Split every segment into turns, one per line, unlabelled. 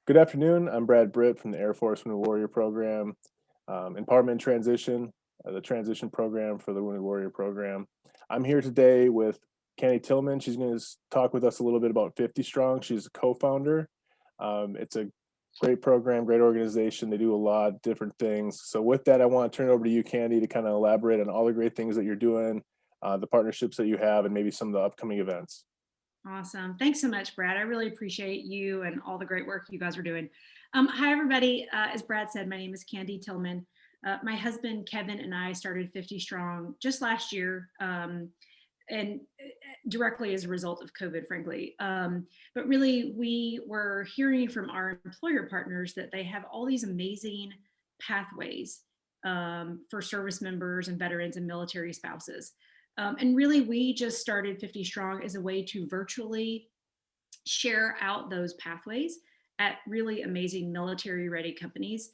Good afternoon. I'm Brad Britt from the Air Force Wounded Warrior Program, Empowerment and Transition, the transition program for the Wounded Warrior Program. I'm here today with Candy Tillman. She's going to talk with us a little bit about 50 Strong. She's a co-founder. It's a great program, great organization. They do a lot of different things. So with that, I want to turn it over to you, Candy, to kind of elaborate on all the great things that you're doing, the partnerships that you have, and maybe some of the upcoming events.
Awesome. Thanks so much, Brad. I really appreciate you and all the great work you guys are doing. Hi, everybody. As Brad said, my name is Candy Tillman. My husband, Kevin, and I started 50 Strong just last year, and directly as a result of COVID, frankly. But really, we were hearing from our employer partners that they have all these amazing pathways for service members and veterans and military spouses. And really, we just started 50 Strong as a way to virtually share out those pathways at really amazing military-ready companies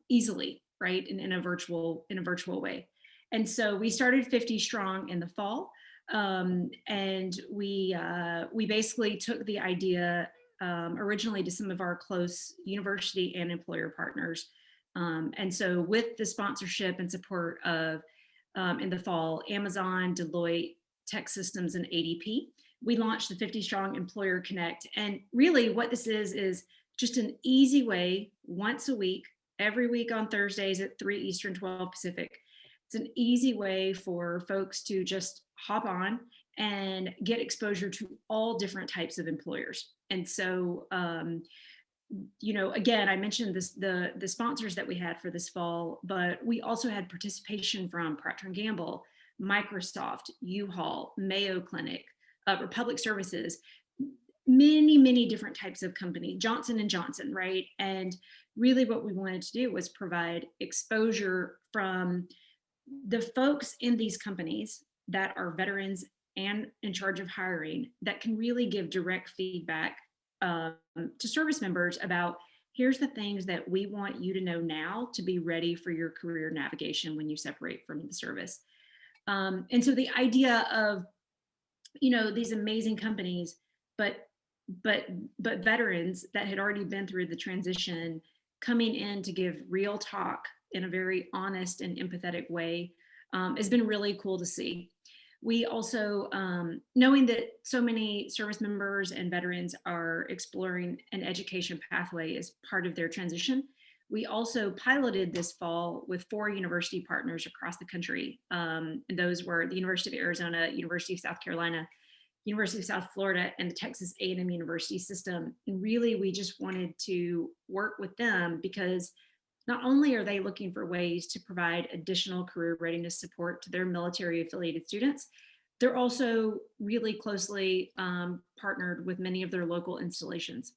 easily, right? In a virtual way. And so we started 50 Strong in the fall, and we basically took the idea originally to some of our close university and employer partners. And so with the sponsorship and support of in the fall, Amazon, Deloitte, Tech Systems, and ADP, we launched the 50 Strong Employer Connect. And really what this is just an easy way, once a week, every week on Thursdays at 3 Eastern, 12 Pacific. It's an easy way for folks to just hop on and get exposure to all different types of employers. And so, again, I mentioned the sponsors that we had for this fall, but we also had participation from Procter & Gamble, Microsoft, U-Haul, Mayo Clinic, Republic Services, many different types of company, Johnson & Johnson, right? And really what we wanted to do was provide exposure from the folks in these companies that are veterans and in charge of hiring that can really give direct feedback to service members about here's the things that we want you to know now to be ready for your career navigation when you separate from the service. And so the idea of, these amazing companies, but veterans that had already been through the transition coming in to give real talk in a very honest and empathetic way has been really cool to see. We also, knowing that so many service members and veterans are exploring an education pathway as part of their transition, we also piloted this fall with 4 university partners across the country. And those were the University of Arizona, University of South Carolina, University of South Florida, and the Texas A&M University system. And really, we just wanted to work with them because not only are they looking for ways to provide additional career readiness support to their military affiliated students, they're also really closely partnered with many of their local installations.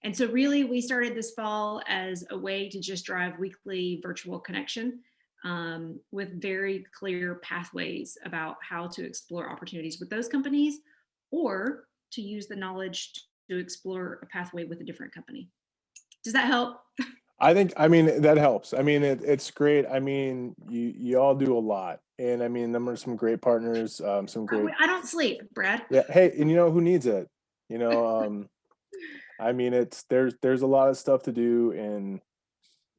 And so really we started this fall as a way to just drive weekly virtual connection with very clear pathways about how to explore opportunities with those companies or to use the knowledge to explore a pathway with a different company. Does that help?
I mean, that helps. I mean, it's great. I mean, you all do a lot. And I mean, them are some great partners, some great,
I don't sleep, Brad.
yeah. Hey, and you know who needs it? You know, I mean, there's a lot of stuff to do, and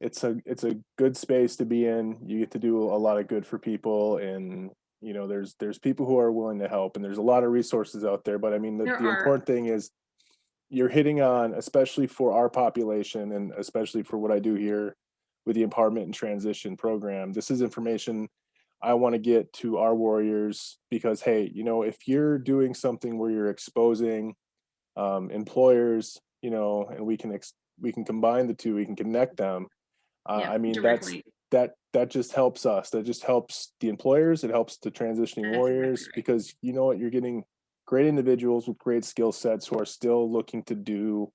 it's a good space to be in. You get to do a lot of good for people, and there's people who are willing to help, and there's a lot of resources out there. But I mean,
There
the
are.
important thing is you're hitting on, especially for our population and especially for what I do here with the Empowerment and Transition program. This is information I want to get to our warriors because, hey, if you're doing something where you're exposing employers, and we can combine the two, we can connect them.
Yeah,
I mean,
directly.
that just helps us. That just helps the employers. It helps the transitioning
That's exactly
warriors
right.
because you know what, you're getting great individuals with great skill sets who are still looking to do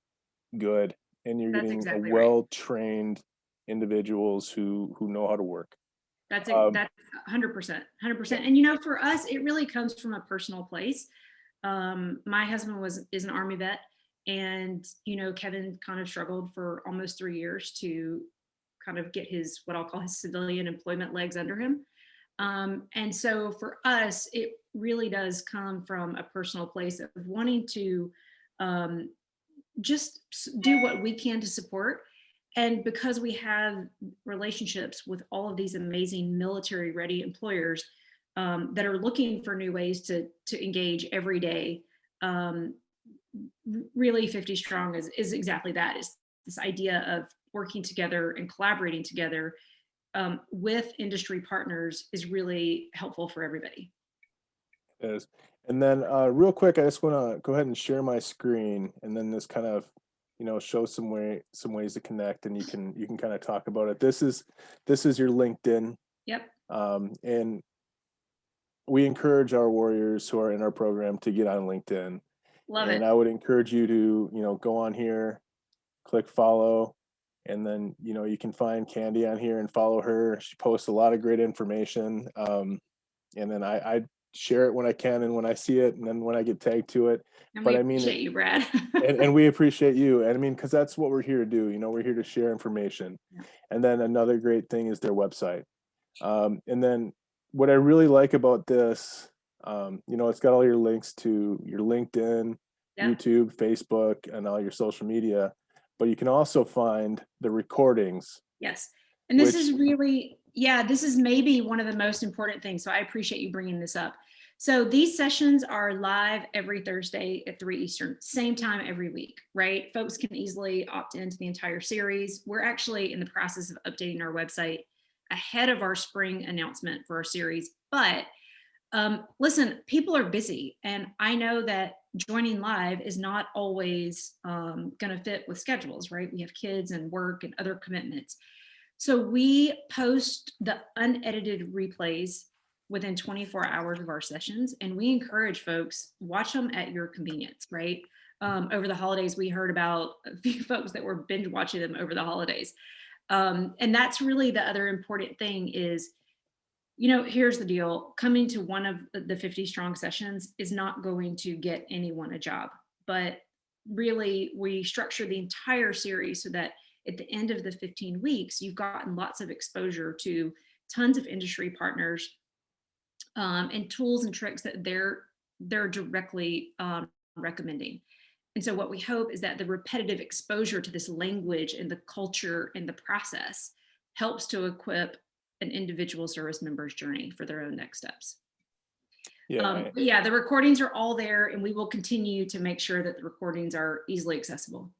good, and you're
That's
getting a
exactly right.
well-trained individuals who know how to work.
That's 100%,
Yeah,
100%. And for us, it really comes from a personal place. My husband is an Army vet, and Kevin kind of struggled for almost 3 years to kind of get his what I'll call his civilian employment legs under him. And so for us, it really does come from a personal place of wanting to um, just do what we can to support. And because we have relationships with all of these amazing military ready employers that are looking for new ways to engage every day, um, really 50 strong is exactly that, is this idea of working together and collaborating together with industry partners is really helpful for everybody.
Is. And then real quick, I just want to go ahead and share my screen, and then this kind of, show some ways to connect, and you can kind of talk about it. This is your LinkedIn,
Yep.
and we encourage our warriors who are in our program to get on LinkedIn.
Love
And
it.
I would encourage you to, go on here, click follow, and then, you can find Candy on here and follow her. She posts a lot of great information. And then I share it when I can and when I see it, and then when I get tagged to it.
And
But
we
I mean,
appreciate you, Brad.
and we appreciate you. And I mean, because that's what we're here to do. We're here to share information.
Yeah.
And then another great thing is their website. And then what I really like about this, it's got all your links to your LinkedIn,
Yep.
YouTube, Facebook, and all your social media. But you can also find the recordings.
Yes. And this
Which
is really, yeah, this is maybe one of the most important things. So I appreciate you bringing this up. So these sessions are live every Thursday at 3 Eastern, same time every week, right? Folks can easily opt into the entire series. We're actually in the process of updating our website ahead of our spring announcement for our series. But listen, people are busy, and I know that joining live is not always going to fit with schedules, right? We have kids and work and other commitments. So we post the unedited replays within 24 hours of our sessions, and we encourage folks watch them at your convenience, right? Over the holidays, we heard about a few folks that were binge watching them over the holidays. And that's really the other important thing is, here's the deal. Coming to one of the 50 strong sessions is not going to get anyone a job, but really we structure the entire series so that at the end of the 15 weeks, you've gotten lots of exposure to tons of industry partners and tools and tricks that they're directly recommending. And so what we hope is that the repetitive exposure to this language and the culture and the process helps to equip an individual service member's journey for their own next steps.
Yeah,
yeah, the recordings are all there, and we will continue to make sure that the recordings are easily accessible.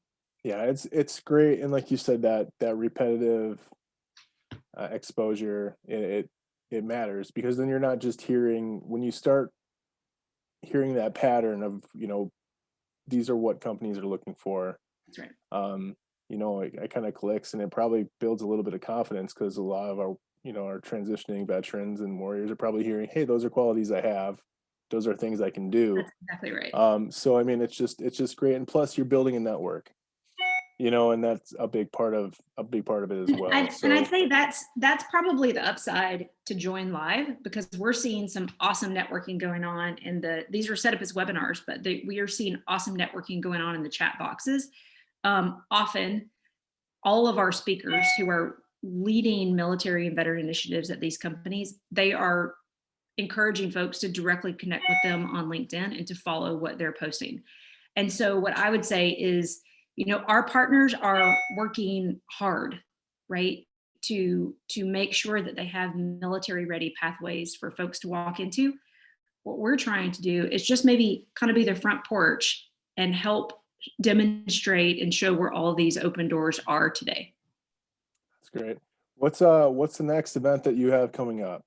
yeah, it's great, and like you said, that repetitive exposure, it matters, because then you're not just hearing, when you start hearing that pattern of, these are what companies are looking for.
That's right.
It kind of clicks, and it probably builds a little bit of confidence, because a lot of our transitioning veterans and warriors are probably hearing, hey, those are qualities I have, those are things I can do.
That's exactly right.
So I mean, it's just great, and plus you're building a network, and that's a big part of it as well.
And I'd say that's probably the upside to join live, because we're seeing some awesome networking going on these are set up as webinars, but we are seeing awesome networking going on in the chat boxes. Often all of our speakers who are leading military and veteran initiatives at these companies, they are encouraging folks to directly connect with them on LinkedIn and to follow what they're posting. And so what I would say is, our partners are working hard, right, to make sure that they have military ready pathways for folks to walk into. What we're trying to do is just maybe kind of be their front porch and help demonstrate and show where all these open doors are today.
That's great. What's the next event that you have coming up?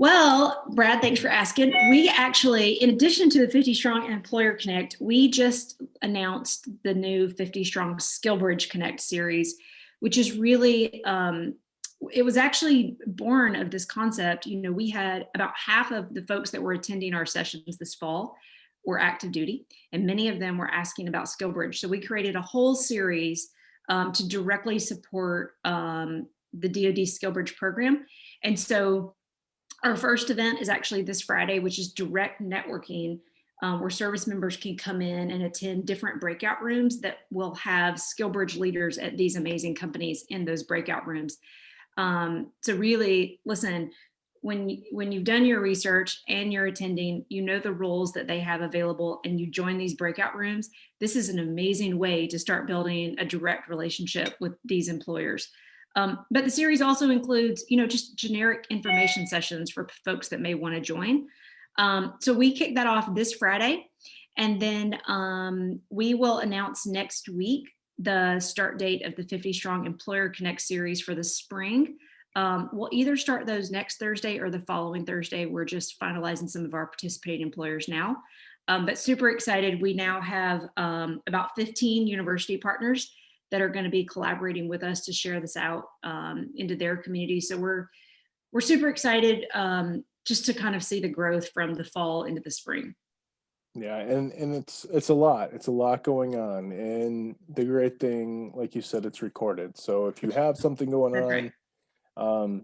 Well, Brad, thanks for asking. We actually, in addition to the 50 Strong Employer Connect, we just announced the new 50 Strong Skill Bridge Connect series, which is really, it was actually born of this concept. We had about half of the folks that were attending our sessions this fall were active duty, and many of them were asking about Skill Bridge. So we created a whole series to directly support the DoD Skill Bridge program. And so our first event is actually this Friday, which is direct networking, where service members can come in and attend different breakout rooms that will have SkillBridge leaders at these amazing companies in those breakout rooms. So really, listen, when you've done your research and you're attending, you know the roles that they have available, and you join these breakout rooms, this is an amazing way to start building a direct relationship with these employers. But the series also includes, just generic information sessions for folks that may want to join. So we kick that off this Friday, and then we will announce next week the start date of the 50 Strong Employer Connect series for the spring. We'll either start those next Thursday or the following Thursday. We're just finalizing some of our participating employers now. But super excited. We now have about 15 university partners that are going to be collaborating with us to share this out into their community. So we're super excited just to kind of see the growth from the fall into the spring.
Yeah, and it's a lot going on, and the great thing, like you said, it's recorded. So if you have something going
That's
on,
right.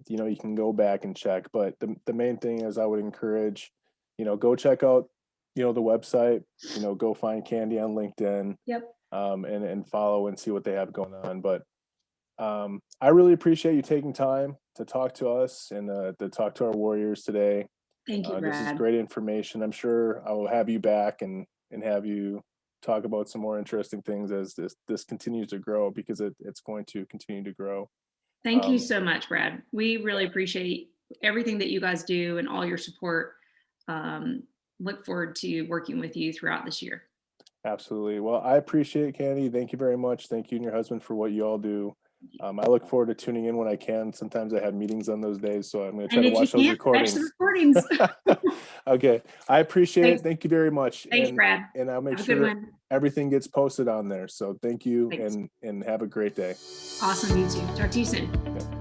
you can go back and check. But the main thing is, I would encourage, go check out, the website, go find Candy on LinkedIn,
Yep.
and follow and see what they have going on. But I really appreciate you taking time to talk to us and to talk to our Warriors today.
Thank you,
This is
Brad.
great information. I'm sure I will have you back and have you talk about some more interesting things as this continues to grow, because it's going to continue to grow.
Thank you
Um,
so much, Brad. We really
yeah,
appreciate everything that you guys do and all your support. Look forward to working with you throughout this year.
absolutely. Well, I appreciate it, Candy. Thank you very much. Thank you and your husband for what you all do. I look forward to tuning in when I can. Sometimes I have meetings on those days, so I'm going to try
And
to
if you
watch those
can't, catch the
recordings.
recordings.
Okay, I appreciate it.
Thanks.
Thank you very much,
Thanks, Brad.
and I'll make
Have a good
sure
one.
everything gets posted on there. So thank you,
Thanks.
and have a great day.
Awesome. You too. Talk to you soon.
Yeah.